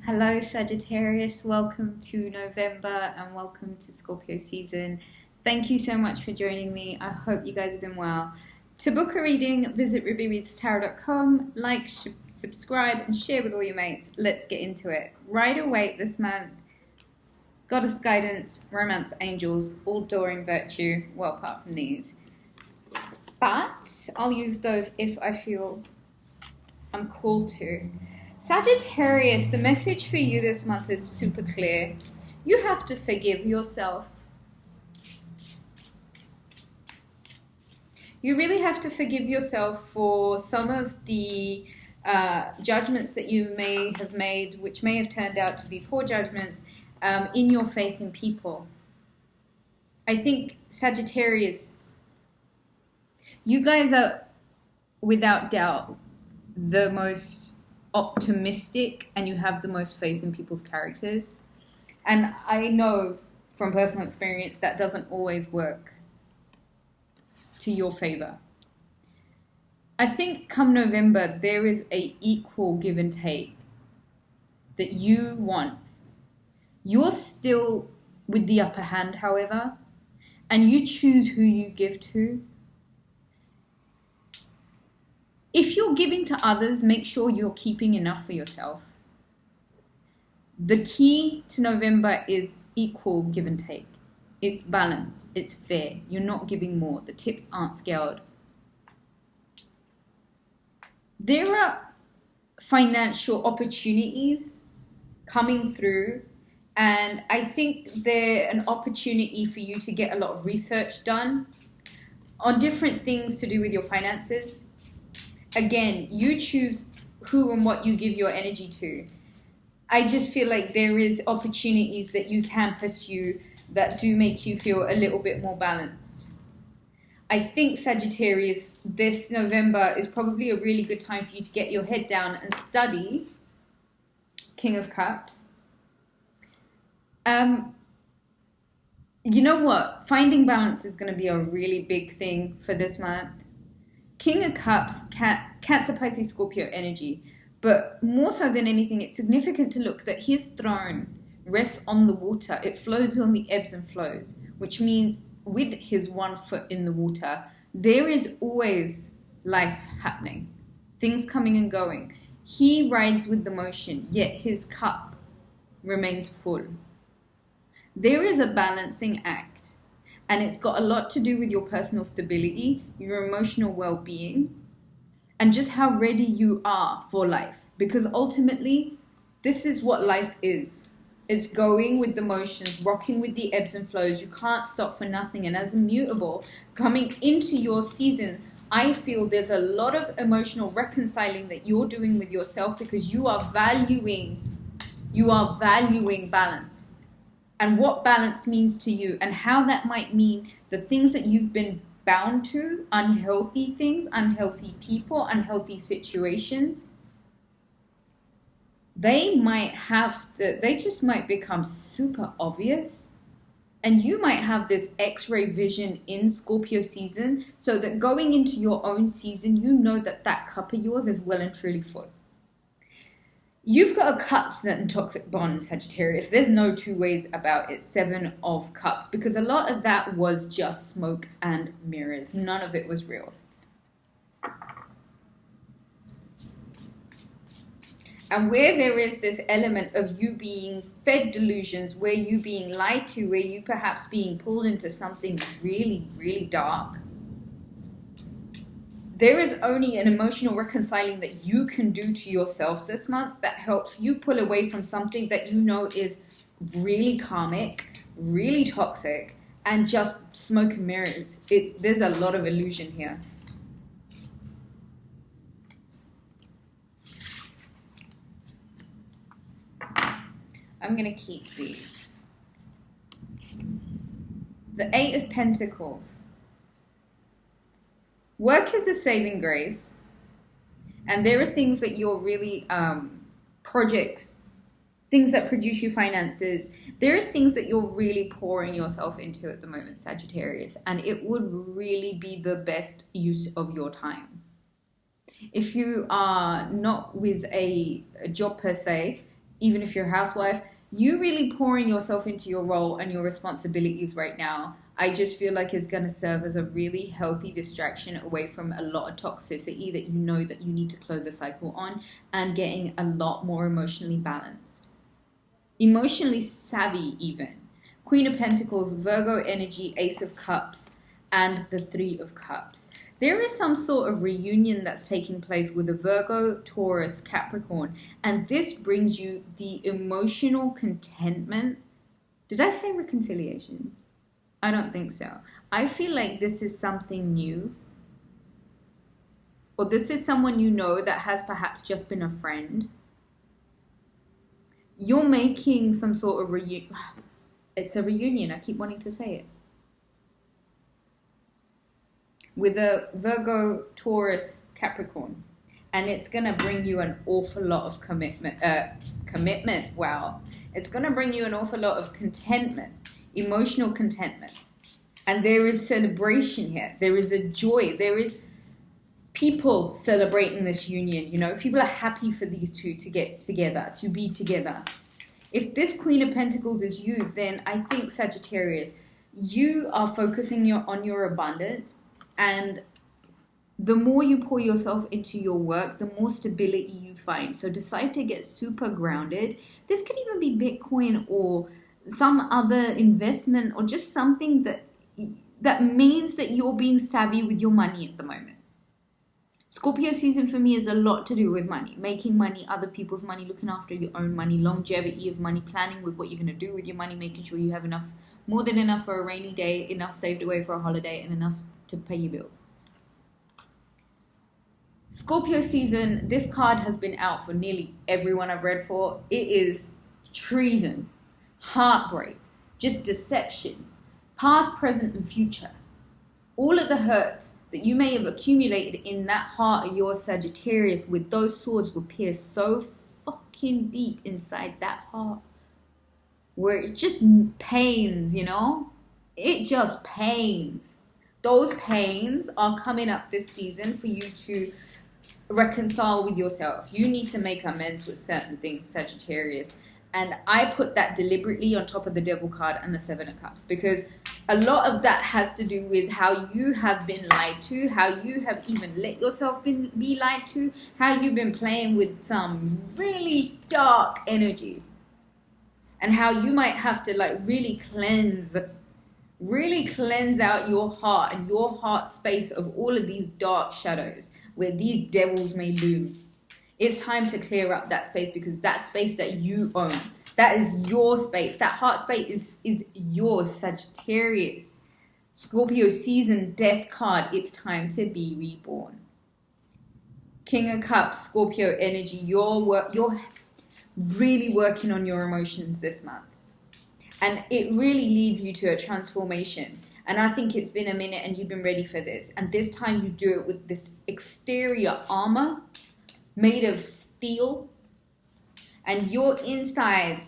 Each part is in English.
Hello Sagittarius, welcome to November and welcome to Scorpio season. Thank you so much for joining me. I hope you guys have been well. To book a reading, visit Rubyreadstarot.com, like, subscribe and share with all your mates. Let's get into it. Rider-Waite this month, Goddess Guidance, Romance Angels, all Adoring Virtue, well apart from these. But I'll use those if I feel I'm called to. Sagittarius, the message for you this month is super clear. You have to forgive yourself. You really have to forgive yourself for some of the judgments that you may have made, which may have turned out to be poor judgments in your faith in people. I think, Sagittarius, you guys are, without doubt, the most optimistic and you have the most faith in people's characters. And I know from personal experience that doesn't always work to your favor. I think come November, there is a equal give and take that you want. You're still with the upper hand, however, and you choose who you give to. If you're giving to others, make sure you're keeping enough for yourself. The key to November is equal give and take. It's balance. It's fair. You're not giving more. The tips aren't scaled. There are financial opportunities coming through, and I think they're an opportunity for you to get a lot of research done on different things to do with your finances. Again, you choose who and what you give your energy to. I just feel like there is opportunities that you can pursue that do make you feel a little bit more balanced. I think, Sagittarius, this November is probably a really good time for you to get your head down and study King of Cups. You know what? Finding balance is going to be a really big thing for this month. King of Cups, Cancer, Pisces, Scorpio energy. But more so than anything, it's significant to look that his throne rests on the water. It floats on the ebbs and flows, which means with his 1 foot in the water, there is always life happening, things coming and going. He rides with the motion, yet his cup remains full. There is a balancing act. And it's got a lot to do with your personal stability, your emotional well-being, and just how ready you are for life. Because ultimately, this is what life is. It's going with the motions, rocking with the ebbs and flows. You can't stop for nothing. And as Immutable, coming into your season, I feel there's a lot of emotional reconciling that you're doing with yourself because you are valuing balance. And what balance means to you and how that might mean the things that you've been bound to, unhealthy things, unhealthy people, unhealthy situations, they just might become super obvious. And you might have this X-ray vision in Scorpio season so that going into your own season, you know that cup of yours is well and truly full. You've got a cups and toxic bond, Sagittarius. There's no two ways about it. 7 of Cups. Because a lot of that was just smoke and mirrors. None of it was real. And where there is this element of you being fed delusions, where you being lied to, where you perhaps being pulled into something really, really dark, there is only an emotional reconciling that you can do to yourself this month that helps you pull away from something that you know is really karmic, really toxic, and just smoke and mirrors. There's a lot of illusion here. I'm going to keep these. The 8 of Pentacles. Work is a saving grace, and there are things that you're really, projects, things that produce you finances. There are things that you're really pouring yourself into at the moment, Sagittarius, and it would really be the best use of your time. If you are not with a job per se, even if you're a housewife, you really pouring yourself into your role and your responsibilities right now, I just feel like it's going to serve as a really healthy distraction away from a lot of toxicity that you know that you need to close a cycle on, and getting a lot more emotionally balanced. Emotionally savvy even. Queen of Pentacles, Virgo energy, Ace of Cups, and the Three of Cups. There is some sort of reunion that's taking place with a Virgo, Taurus, Capricorn, and this brings you the emotional contentment. Did I say reconciliation? I don't think so. I feel like this is something new, or this is someone you know that has perhaps just been a friend. You're making some sort of reunion. It's a reunion. I keep wanting to say it. With a Virgo, Taurus, Capricorn. And it's going to bring you an awful lot of commitment. Wow. It's going to bring you an awful lot of contentment. Emotional contentment. And there is celebration here. There is a joy. There is people celebrating this union. You know, people are happy for these two to get together, to be together. If this Queen of Pentacles is you, then I think, Sagittarius, you are focusing on your abundance. And the more you pour yourself into your work, the more stability you find. So decide to get super grounded. This could even be Bitcoin or some other investment, or just something that means that you're being savvy with your money at the moment. Scorpio season for me is a lot to do with money. Making money, other people's money, looking after your own money, longevity of money, planning with what you're going to do with your money, making sure you have enough, more than enough for a rainy day, enough saved away for a holiday, and enough to pay your bills. Scorpio season, this card has been out for nearly everyone I've read for. It is treason, heartbreak, just deception, past, present, and future. All of the hurts that you may have accumulated in that heart of yours, Sagittarius, with those swords will pierce so fucking deep inside that heart, where it just pains, you know? It just pains. Those pains are coming up this season for you to reconcile with yourself. You need to make amends with certain things, Sagittarius. And I put that deliberately on top of the Devil card and the Seven of Cups, because a lot of that has to do with how you have been lied to, how you have even let yourself be lied to, how you've been playing with some really dark energy, and how you might have to like really cleanse out your heart and your heart space of all of these dark shadows where these devils may loom. It's time to clear up that space, because that space that you own, that is your space. That heart space is yours, Sagittarius. Scorpio season, Death card. It's time to be reborn. King of Cups, Scorpio energy. You're really working on your emotions this month. And it really leads you to a transformation. And I think it's been a minute and you've been ready for this. And this time you do it with this exterior armor made of steel. And your inside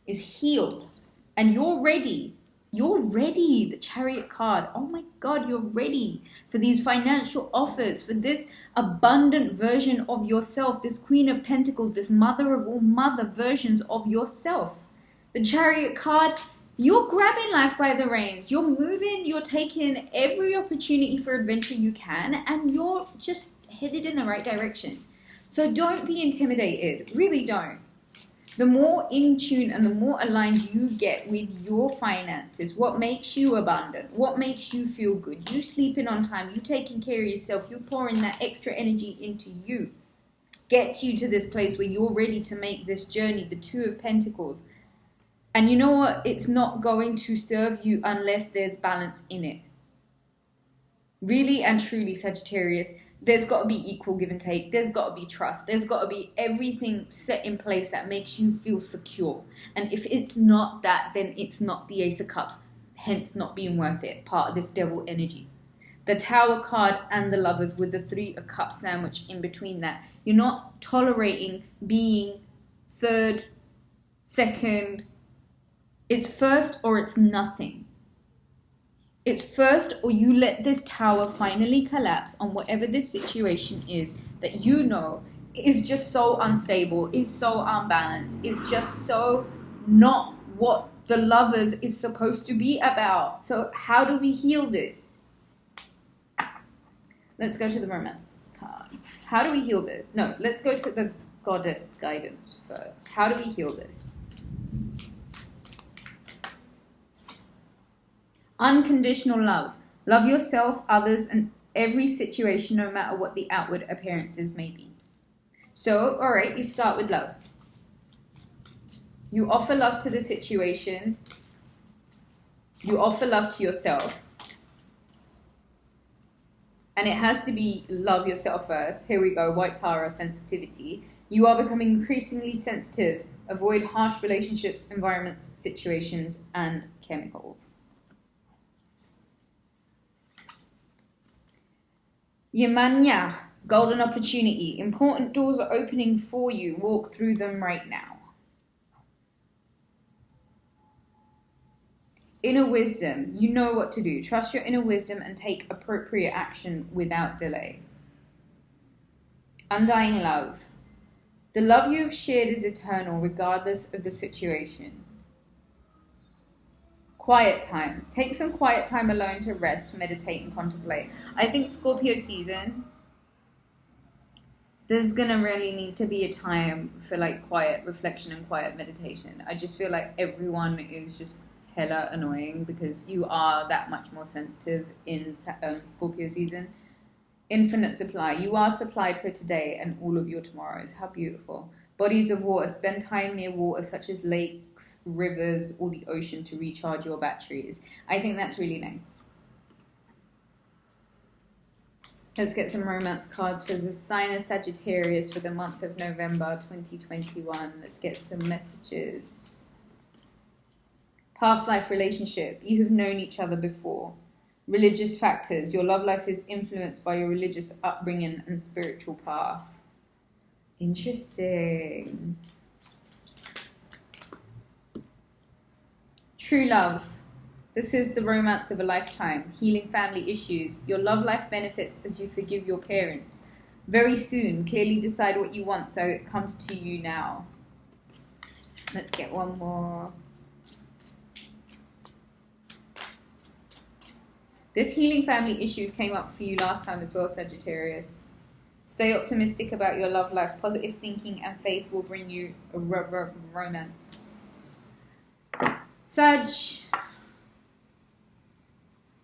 is healed. And you're ready. You're ready. The Chariot card. Oh my God, you're ready for these financial offers, for this abundant version of yourself, this Queen of Pentacles, this mother of all mother versions of yourself. The Chariot card, you're grabbing life by the reins. You're moving, you're taking every opportunity for adventure you can, and you're just headed in the right direction. So don't be intimidated. Really don't. The more in tune and the more aligned you get with your finances, what makes you abundant, what makes you feel good, you sleeping on time, you taking care of yourself, you pouring that extra energy into you, gets you to this place where you're ready to make this journey, the Two of Pentacles. And you know what? It's not going to serve you unless there's balance in it. Really and truly, Sagittarius, there's got to be equal give and take. There's got to be trust. There's got to be everything set in place that makes you feel secure. And if it's not that, then it's not the Ace of Cups, hence not being worth it, part of this devil energy. The Tower card and the Lovers with the Three of Cups sandwich in between that. You're not tolerating being third, second. It's first or it's nothing. It's first or you let this tower finally collapse on whatever this situation is that you know is just so unstable, is so unbalanced, is just so not what the Lovers is supposed to be about. So how do we heal this? Let's go to the Romance cards. How do we heal this? No, let's go to the Goddess guidance first. How do we heal this? Unconditional love. Love yourself, others, and every situation, no matter what the outward appearances may be. So, all right, you start with love. You offer love to the situation. You offer love to yourself. And it has to be love yourself first. Here we go, White Tara, sensitivity. You are becoming increasingly sensitive. Avoid harsh relationships, environments, situations, and chemicals. Yemanya, golden opportunity. Important doors are opening for you. Walk through them right now. Inner wisdom. You know what to do. Trust your inner wisdom and take appropriate action without delay. Undying love. The love you have shared is eternal regardless of the situation. Quiet time. Take some quiet time alone to rest, meditate, and contemplate. I think Scorpio season, there's going to really need to be a time for like quiet reflection and quiet meditation. I just feel like everyone is just hella annoying because you are that much more sensitive in Scorpio season. Infinite supply. You are supplied for today and all of your tomorrows. How beautiful. Bodies of water. Spend time near water such as lakes, rivers, or the ocean to recharge your batteries. I think that's really nice. Let's get some romance cards for the sign of Sagittarius for the month of November 2021. Let's get some messages. Past life relationship. You have known each other before. Religious factors. Your love life is influenced by your religious upbringing and spiritual path. Interesting. True love. This is the romance of a lifetime. Healing family issues. Your love life benefits as you forgive your parents. Very soon, clearly decide what you want so it comes to you now. Let's get one more. This healing family issues came up for you last time as well, Sagittarius. Stay optimistic about your love life. Positive thinking and faith will bring you a romance. Sag,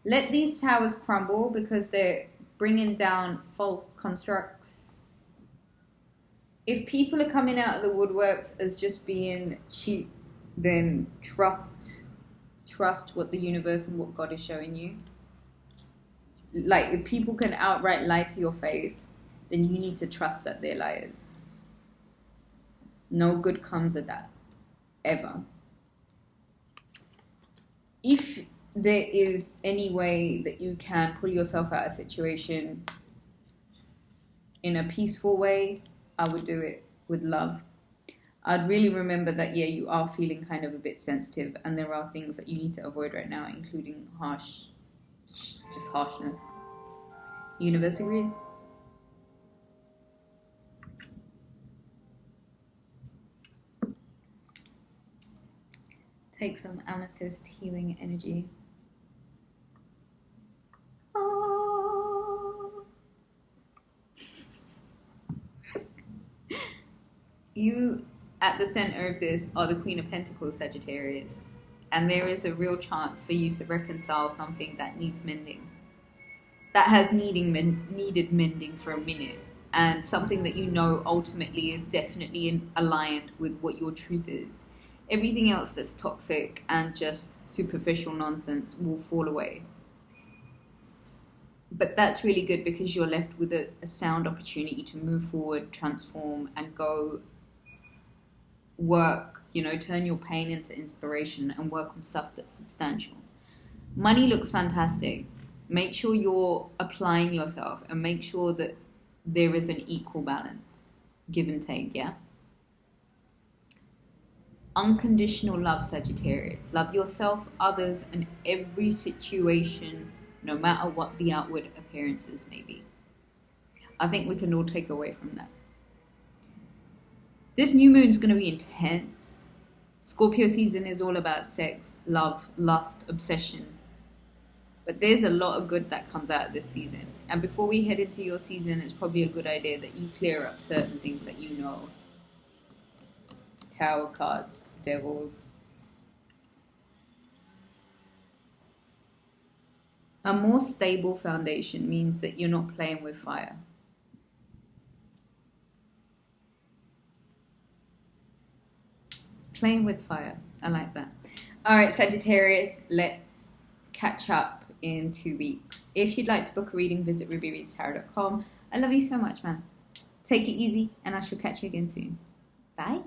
let these towers crumble because they're bringing down false constructs. If people are coming out of the woodworks as just being cheats, then trust what the universe and what God is showing you. Like, if people can outright lie to your face, then you need to trust that they're liars. No good comes of that, ever. If there is any way that you can pull yourself out of a situation in a peaceful way, I would do it with love. I'd really remember that, yeah, you are feeling kind of a bit sensitive and there are things that you need to avoid right now, including harshness. Universe agrees. Take some amethyst healing energy. Oh. You, at the center of this, are the Queen of Pentacles, Sagittarius. And there is a real chance for you to reconcile something that needs mending. That has needed mending for a minute. And something that you know ultimately is definitely aligned with what your truth is. Everything else that's toxic and just superficial nonsense will fall away. But that's really good because you're left with a sound opportunity to move forward, transform, and go work, turn your pain into inspiration and work on stuff that's substantial. Money looks fantastic. Make sure you're applying yourself and make sure that there is an equal balance, give and take, yeah? Unconditional love, Sagittarius. Love yourself, others, and every situation, no matter what the outward appearances may be. I think we can all take away from that. This new moon is going to be intense. Scorpio season is all about sex, love, lust, obsession. But there's a lot of good that comes out of this season. And before we head into your season, it's probably a good idea that you clear up certain things that you know. Tower cards, devils. A more stable foundation means that you're not playing with fire. Playing with fire. I like that. All right, Sagittarius, let's catch up in 2 weeks. If you'd like to book a reading, visit rubyreadstarot.com. I love you so much, man. Take it easy, and I shall catch you again soon. Bye.